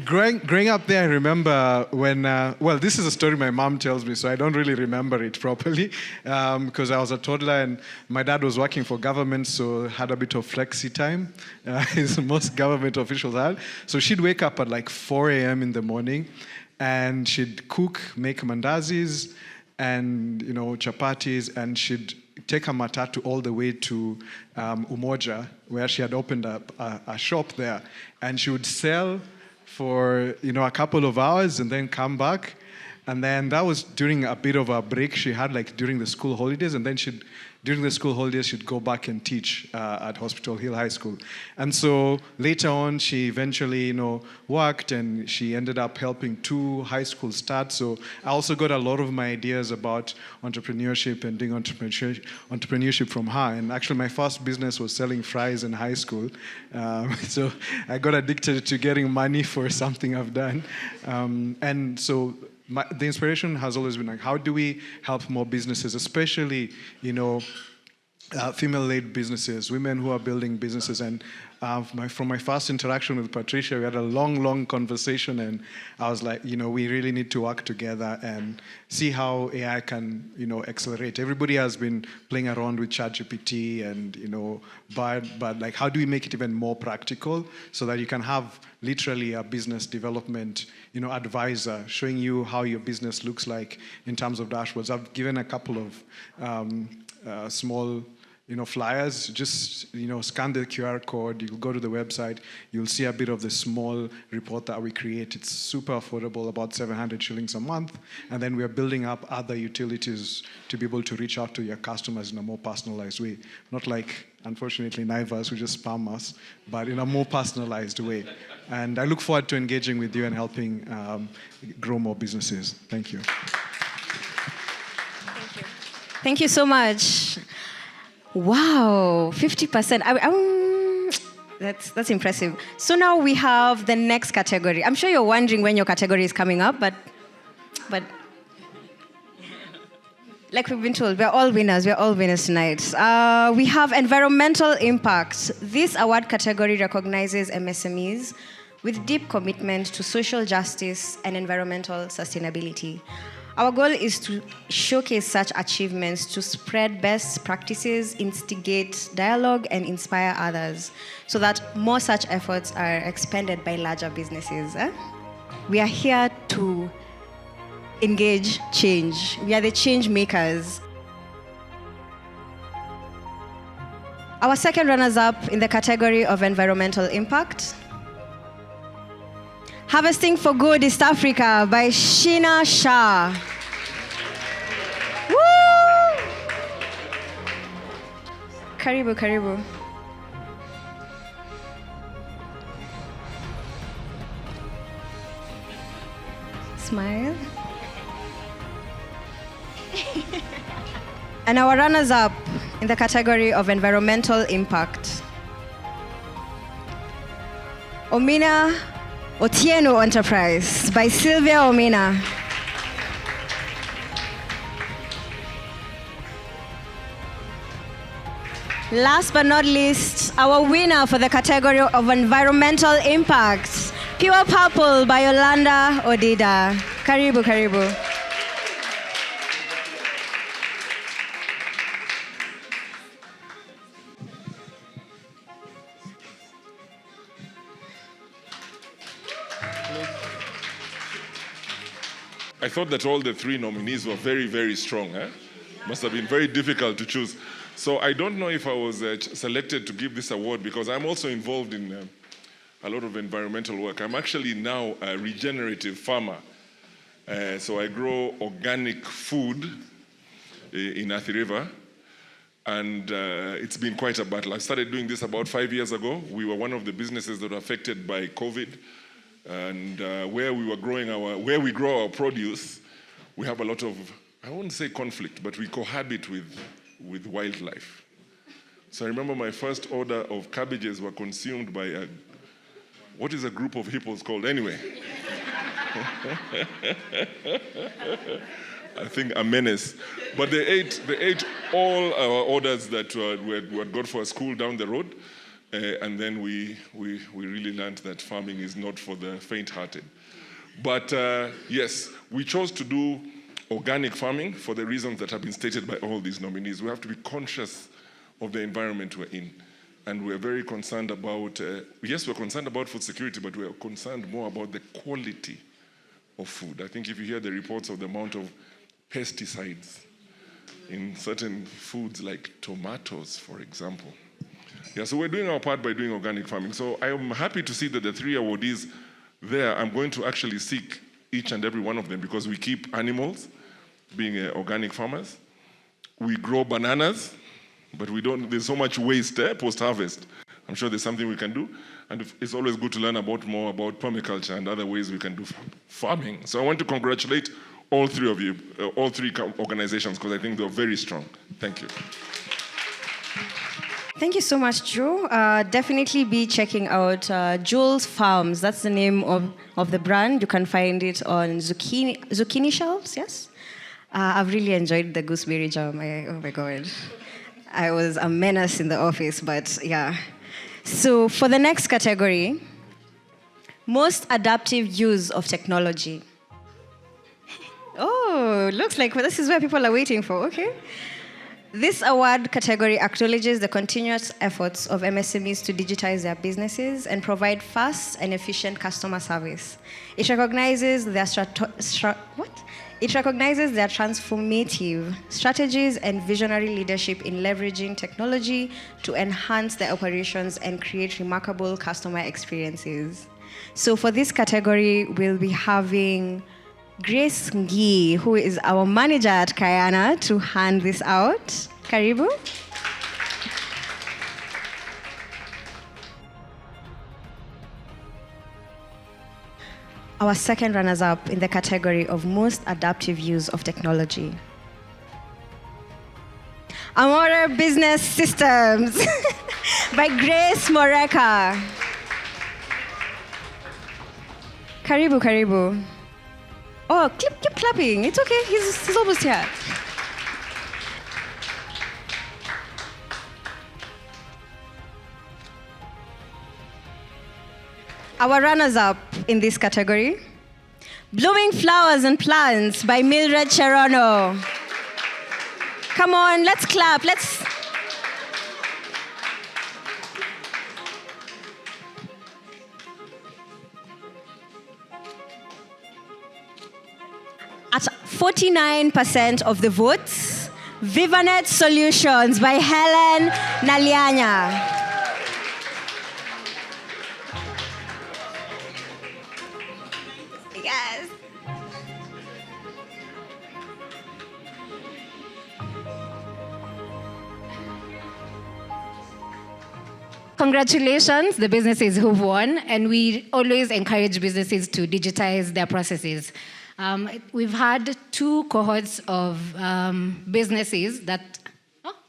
growing up there, I remember when, this is a story my mom tells me, so I don't really remember it properly, because I was a toddler and my dad was working for government, so had a bit of flexi time, as most government officials had. So she'd wake up at like 4 a.m. in the morning, and she'd make mandazis and, chapatis, and she'd take a matatu all the way to Umoja, where she had opened up a shop there, and she would sell for a couple of hours and then come back. And then that was during a bit of a break she had, like during the school holidays, and then during the school holidays she'd go back and teach at Hospital Hill High School. And so later on she eventually worked, and she ended up helping 2 high schools start. So I also got a lot of my ideas about entrepreneurship and doing entrepreneurship from her. And actually my first business was selling fries in high school. So I got addicted to getting money for something I've done. And so the inspiration has always been like, how do we help more businesses, especially, female-led businesses, women who are building businesses. And from my first interaction with Patricia, we had a long conversation, and I was like, we really need to work together and see how AI can, accelerate. Everybody has been playing around with ChatGPT and, but like, how do we make it even more practical so that you can have literally a business development, advisor showing you how your business looks like in terms of dashboards. I've given a couple of small flyers, just scan the QR code, you'll go to the website, you'll see a bit of the small report that we create. It's super affordable, about 700 shillings a month, and then we are building up other utilities to be able to reach out to your customers in a more personalized way. Not like, unfortunately, Naivas who just spam us, but in a more personalized way. And I look forward to engaging with you and helping grow more businesses. Thank you. Thank you so much. Wow, 50%. That's impressive. So now we have the next category. I'm sure you're wondering when your category is coming up, but like we've been told, we're all winners. We're all winners tonight. We have environmental impact. This award category recognizes MSMEs with deep commitment to social justice and environmental sustainability. Our goal is to showcase such achievements to spread best practices, instigate dialogue, and inspire others so that more such efforts are expended by larger businesses. We are here to engage change. We are the change makers. Our second runners-up in the category of environmental impact, Harvesting for Good East Africa by Sheena Shah. Woo! Karibu, karibu. Smile. And our runners-up in the category of environmental impact, Omina Otieno Enterprise by Sylvia Omina. Last but not least, our winner for the category of environmental impact, Pure Purple by Yolanda Odida. Karibu, karibu. I thought that all the three nominees were very, very strong. Must have been very difficult to choose. So I don't know if I was selected to give this award because I'm also involved in a lot of environmental work. I'm actually now a regenerative farmer. So I grow organic food in Athi River. And it's been quite a battle. I started doing this about 5 years ago. We were one of the businesses that were affected by COVID. And where we grow our produce, we have a lot of, I won't say conflict, but we cohabit with wildlife. So I remember my first order of cabbages were consumed by what is a group of hippos called anyway? I think a menace. But they ate all our orders that we had got for a school down the road. And then we really learned that farming is not for the faint-hearted. But yes, we chose to do organic farming for the reasons that have been stated by all these nominees. We have to be conscious of the environment we're in. And we're very concerned about, yes, we're concerned about food security, but we're concerned more about the quality of food. I think if you hear the reports of the amount of pesticides in certain foods like tomatoes, for example. Yeah, so we're doing our part by doing organic farming. So I am happy to see that the three awardees there, I'm going to actually seek each and every one of them because we keep animals, being organic farmers. We grow bananas, but there's so much waste post-harvest. I'm sure there's something we can do. And it's always good to learn more about permaculture and other ways we can do farming. So I want to congratulate all three of you, all three organizations, because I think they're very strong. Thank you. Thank you so much, Joe. Definitely be checking out Jules Farms. That's the name of the brand. You can find it on zucchini shelves, yes? I've really enjoyed the gooseberry jam. Oh my God. I was a menace in the office, but yeah. So for the next category, most adaptive use of technology. Oh, looks like this is where people are waiting for, okay. This award category acknowledges the continuous efforts of MSMEs to digitize their businesses and provide fast and efficient customer service. It recognizes their It recognizes their transformative strategies and visionary leadership in leveraging technology to enhance their operations and create remarkable customer experiences. So for this category, we'll be having Grace Ngi, who is our manager at Kayana, to hand this out. Karibu. Our second runners-up in the category of most adaptive use of technology. Amore Business Systems by Grace Moreka. Karibu, karibu. Oh, keep clapping. It's okay. He's almost here. Our runners-up in this category, Blooming Flowers and Plants by Mildred Cherono. Come on, let's clap. At 49% of the votes, Vivanet Solutions by Helen Nalianya. Yes. Congratulations, the businesses who've won, and we always encourage businesses to digitize their processes. We've had 2 cohorts of businesses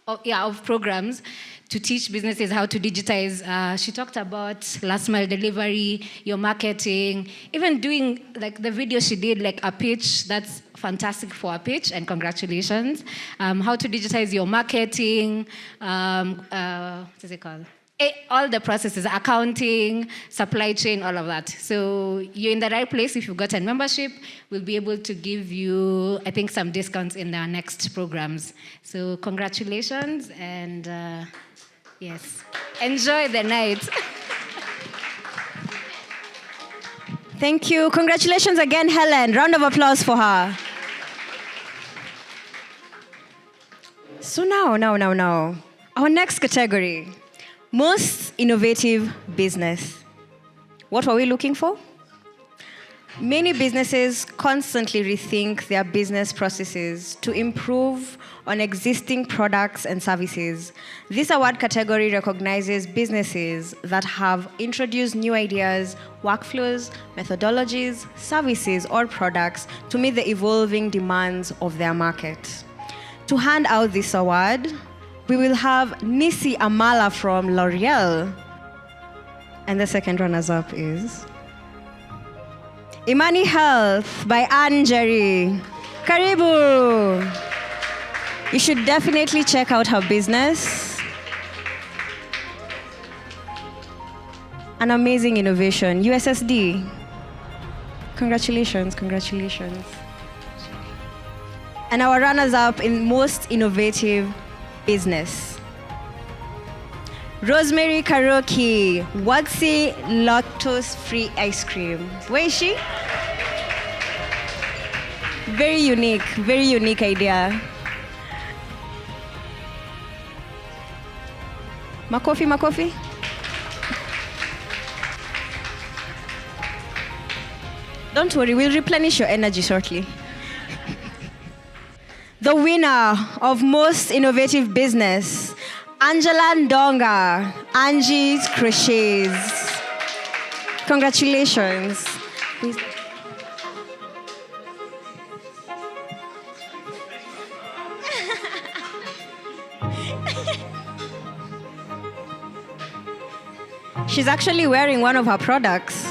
of programs to teach businesses how to digitize. She talked about last mile delivery, your marketing, even doing like the video she did, like a pitch. That's fantastic for a pitch, and congratulations. How to digitize your marketing, what's it called? All the processes, accounting, supply chain, all of that. So you're in the right place. If you've got a membership, we'll be able to give you, I think, some discounts in our next programs. So congratulations, and yes, enjoy the night. Thank you. Congratulations again, Helen. Round of applause for her. So now, our next category. Most innovative business. What were we looking for? Many businesses constantly rethink their business processes to improve on existing products and services. This award category recognizes businesses that have introduced new ideas, workflows, methodologies, services, or products to meet the evolving demands of their market. To hand out this award, we will have Nisi Amala from L'Oreal. And the second runners-up is Imani Health by Anne Jerry. Karibu. You should definitely check out her business. An amazing innovation, USSD. Congratulations. And our runners-up in most innovative business. Rosemary Karaoke, Wadsi lactose-free ice cream. Where is she? Very unique idea. Makofi. Don't worry, we'll replenish your energy shortly. The winner of Most Innovative Business, Angela Ndonga, Angie's Crochets. Congratulations. Please. She's actually wearing one of her products.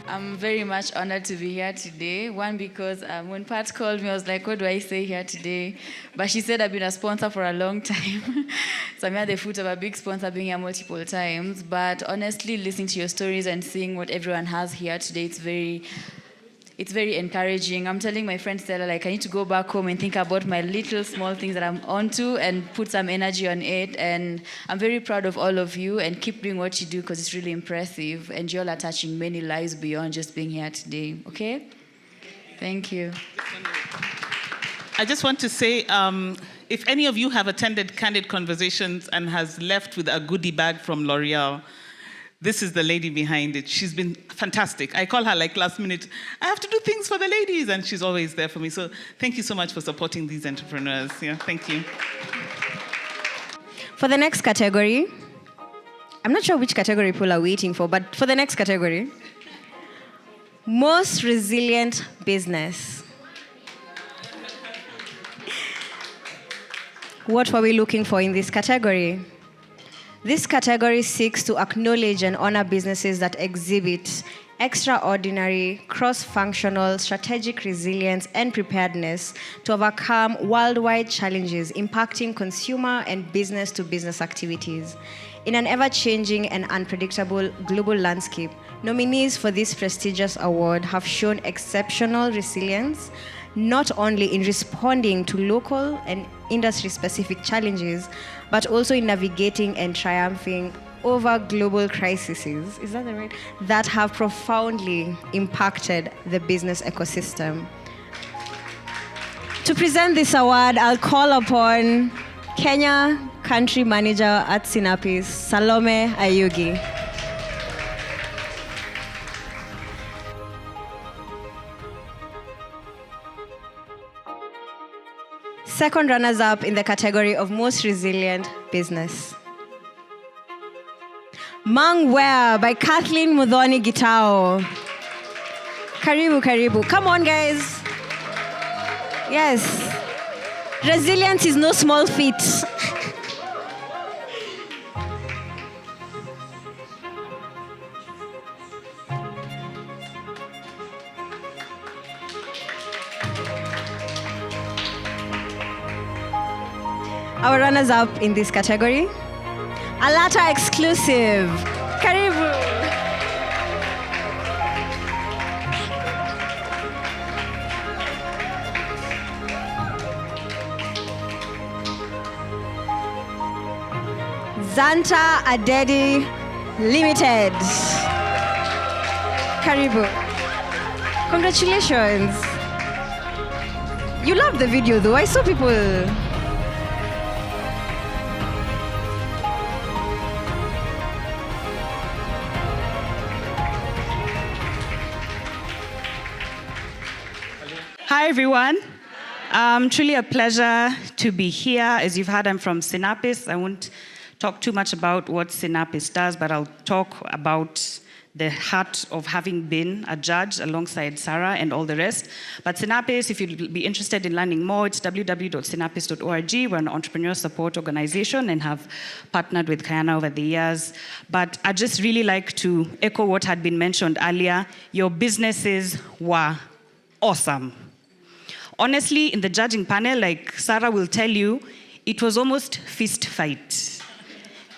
I'm very much honored to be here today. One, because when Pat called me, I was like, what do I say here today? But she said I've been a sponsor for a long time. So I'm at the foot of a big sponsor, being here multiple times. But honestly, listening to your stories and seeing what everyone has here today, it's very encouraging. I'm telling my friend Stella, like, I need to go back home and think about my little small things that I'm onto and put some energy on it. And I'm very proud of all of you, and keep doing what you do because it's really impressive. And you all are touching many lives beyond just being here today. Okay? Thank you. I just want to say, if any of you have attended Candid Conversations and has left with a goodie bag from L'Oreal, this is the lady behind it. She's been fantastic. I call her like last minute, I have to do things for the ladies, and she's always there for me. So thank you so much for supporting these entrepreneurs. Yeah, thank you. For the next category, I'm not sure which category people are waiting for, but for the next category, most resilient business. What were we looking for in this category? This category seeks to acknowledge and honor businesses that exhibit extraordinary, cross-functional, strategic resilience and preparedness to overcome worldwide challenges impacting consumer and business-to-business activities. In an ever-changing and unpredictable global landscape, nominees for this prestigious award have shown exceptional resilience, not only in responding to local and industry-specific challenges, but also in navigating and triumphing over global crises, is that right? That have profoundly impacted the business ecosystem. To present this award, I'll call upon Kenya Country Manager at Synapis, Salome Ayugi. Second runners-up in the category of most resilient business. Mangwea by Kathleen Mudhoni Gitao. Karibu, karibu. Come on, guys. Yes. Resilience is no small feat. Our runners-up in this category, Alata exclusive. Karibu. Zanta Adedi Limited. Karibu. Congratulations. You loved the video though. I saw people. Hi, everyone. Truly a pleasure to be here. As you've heard, I'm from Synapis. I won't talk too much about what Synapis does, but I'll talk about the heart of having been a judge alongside Sarah and all the rest. But Synapis, if you'd be interested in learning more, it's www.synapis.org. We're an entrepreneur support organization and have partnered with Kayana over the years. But I'd just really like to echo what had been mentioned earlier. Your businesses were awesome. Honestly, in the judging panel, like Sarah will tell you, it was almost fist fight.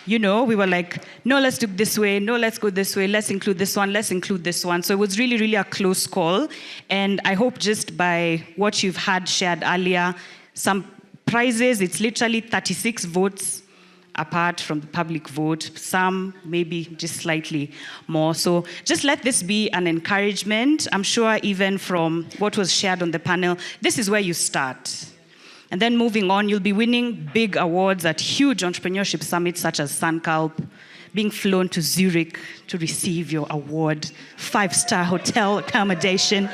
You know, we were like, no, let's do it this way. No, let's go this way. Let's include this one. Let's include this one. So it was really, really a close call. And I hope just by what you've had shared earlier, some prizes, it's literally 36 votes apart from the public vote, some maybe just slightly more. So just let this be an encouragement. I'm sure even from what was shared on the panel, this is where you start. And then moving on, you'll be winning big awards at huge entrepreneurship summits such as Sunculp, being flown to Zurich to receive your award, 5-star hotel accommodation,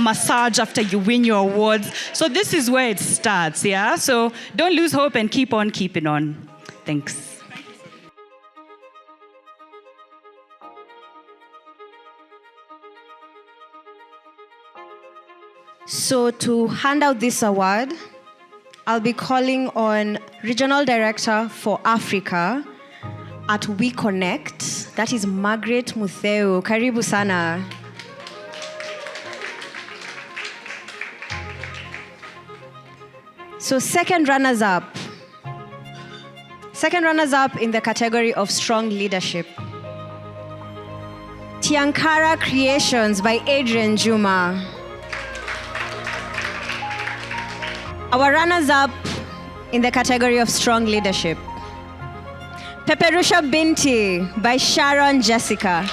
massage after you win your awards. So this is where it starts, yeah? So don't lose hope and keep on keeping on. Thanks. So to hand out this award, I'll be calling on Regional Director for Africa at We Connect. That is Margaret Mutheu. Karibu sana. So second runners-up in the category of strong leadership. Tiankara Creations by Adrian Juma. Our runners-up in the category of strong leadership. Peperusha Binti by Sharon Jessica.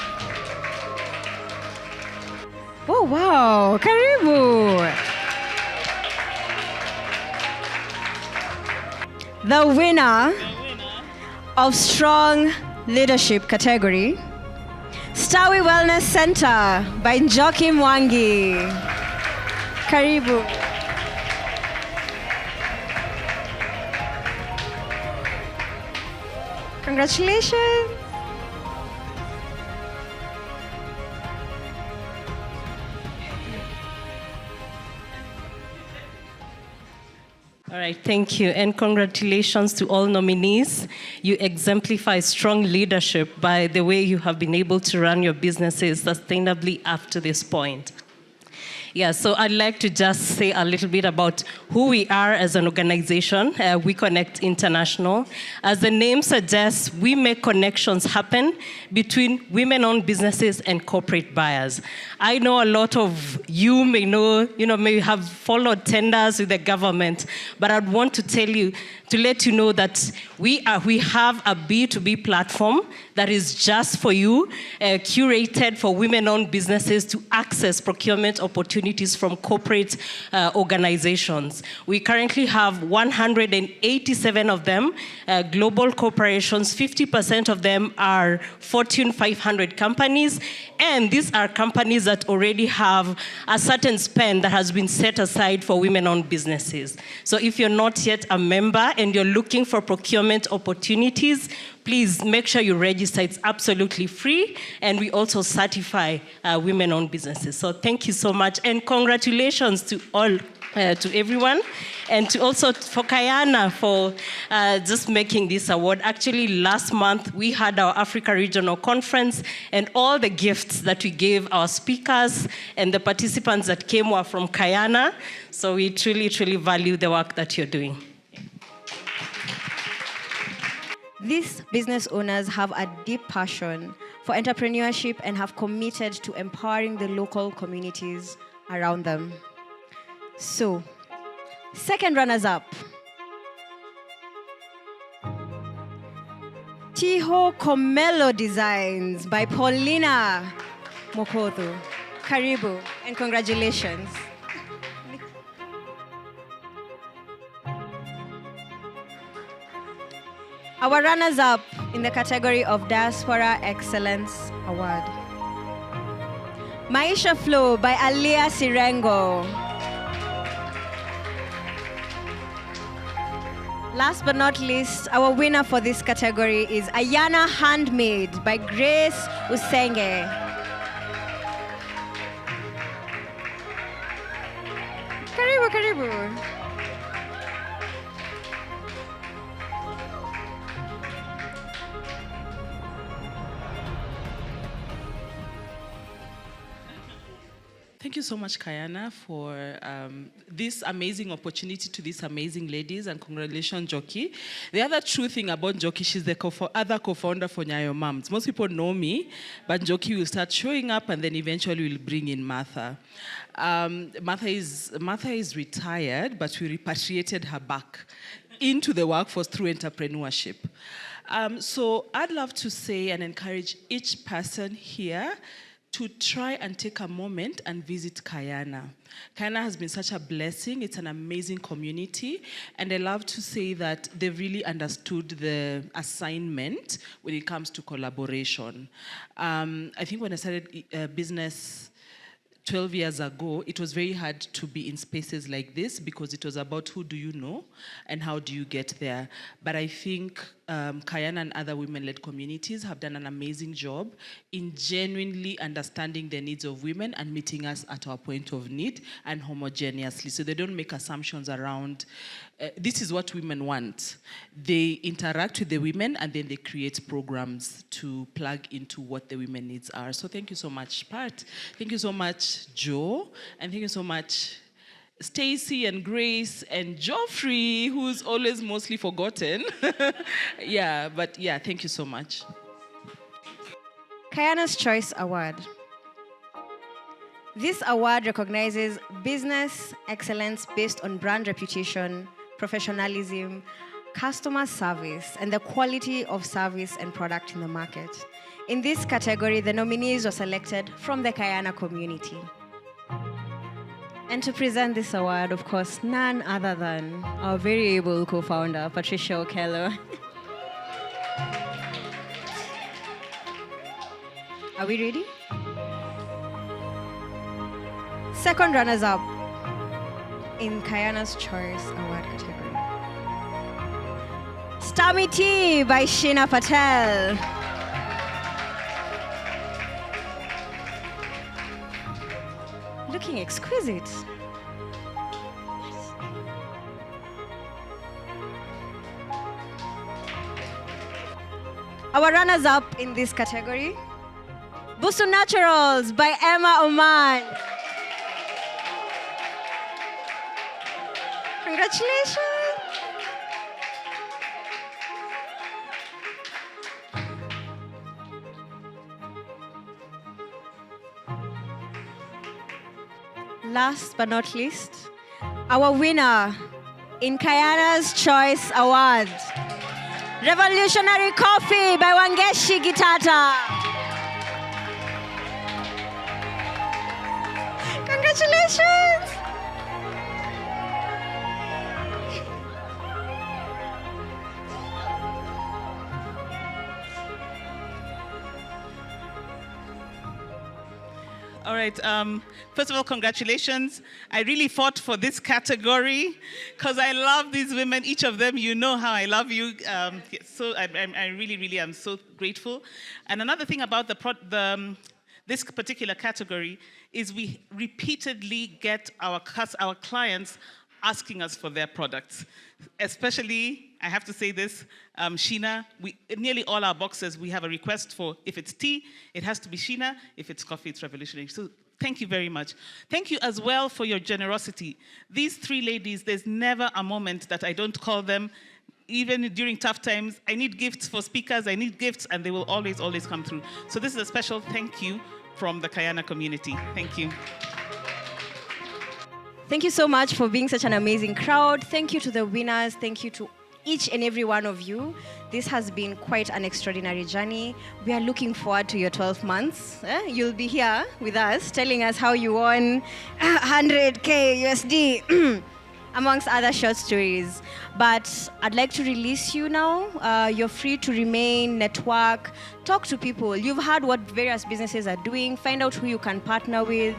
Oh wow, karibu. The winner of strong leadership category, Stawi Wellness Center by Njoki Mwangi. Karibu. Congratulations. All right, thank you. And congratulations to all nominees. You exemplify strong leadership by the way you have been able to run your businesses sustainably up to this point. Yeah, so I'd like to just say a little bit about who we are as an organization, We Connect International. As the name suggests, we make connections happen between women-owned businesses and corporate buyers. I know a lot of you may know, may have followed tenders with the government, but I'd want to tell you, to let you know that we have a B2B platform that is just for you, curated for women-owned businesses to access procurement opportunities from corporate organizations. We currently have 187 of them, global corporations. 50% of them are Fortune 500 companies, and these are companies that already have a certain spend that has been set aside for women-owned businesses. So if you're not yet a member and you're looking for procurement opportunities, please make sure you register. It's absolutely free, and we also certify women-owned businesses. So thank you so much, and congratulations to all, to everyone, and to also for Kayana for just making this award. Actually, last month we had our Africa Regional Conference, and all the gifts that we gave our speakers and the participants that came were from Kayana. So we truly, truly value the work that you're doing. These business owners have a deep passion for entrepreneurship and have committed to empowering the local communities around them. So, second runners-up. Tiho Komelo Designs by Paulina Mokoto. Karibu and congratulations. Our runners-up in the category of Diaspora Excellence Award. Maisha Flow by Alia Sirengo. Last but not least, our winner for this category is Ayana Handmade by Grace Usenge. Karibu, karibu. Thank you so much, Kayana, for this amazing opportunity to these amazing ladies, and congratulations, Njoki. The other true thing about Njoki, she's the other co-founder for Nyayo Moms. Most people know me, but Njoki will start showing up, and then eventually we'll bring in Martha. Martha is retired, but we repatriated her back into the workforce through entrepreneurship. So I'd love to say and encourage each person here to try and take a moment and visit Kayana. Kayana has been such a blessing. It's an amazing community. And I love to say that they really understood the assignment when it comes to collaboration. I think when I started business 12 years ago, it was very hard to be in spaces like this because it was about who do you know and how do you get there. But I think Kayana and other women-led communities have done an amazing job in genuinely understanding the needs of women and meeting us at our point of need and homogeneously. So they don't make assumptions around, this is what women want. They interact with the women and then they create programs to plug into what the women needs are. So thank you so much, Pat. Thank you so much, Joe. And thank you so much, Stacy and Grace and Geoffrey, who's always mostly forgotten. But thank you so much. Kayana's Choice Award. This award recognizes business excellence based on brand reputation, professionalism, customer service, and the quality of service and product in the market. In this category, the nominees were selected from the Kayana community. And to present this award, of course, none other than our very able co-founder, Patricia Okello. Are we ready? Second runners-up in Kayana's Choice Award category. Stammy Tea by Sheena Patel. Looking exquisite. Our runners-up in this category, Busu Naturals by Emma Oman. Congratulations. Last but not least, our winner in Kayana's Choice Award, Revolutionary Coffee by Wangeshi Gitata. Congratulations! All right. First of all, congratulations. I really fought for this category because I love these women. Each of them, you know how I love you. So I really, really am so grateful. And another thing about this particular category is we repeatedly get our clients asking us for their products. Especially, I have to say this, Sheena, nearly all our boxes, we have a request for, if it's tea, it has to be Sheena. If it's coffee, it's Revolutionary. So thank you very much. Thank you as well for your generosity. These three ladies, there's never a moment that I don't call them, even during tough times. I need gifts for speakers, I need gifts, and they will always, always come through. So this is a special thank you from the Kayana community. Thank you. Thank you so much for being such an amazing crowd. Thank you to the winners. Thank you to each and every one of you. This has been quite an extraordinary journey. We are looking forward to your 12 months. You'll be here with us, telling us how you won 100K USD, amongst other short stories. But I'd like to release you now. You're free to remain, network, talk to people. You've heard what various businesses are doing. Find out who you can partner with.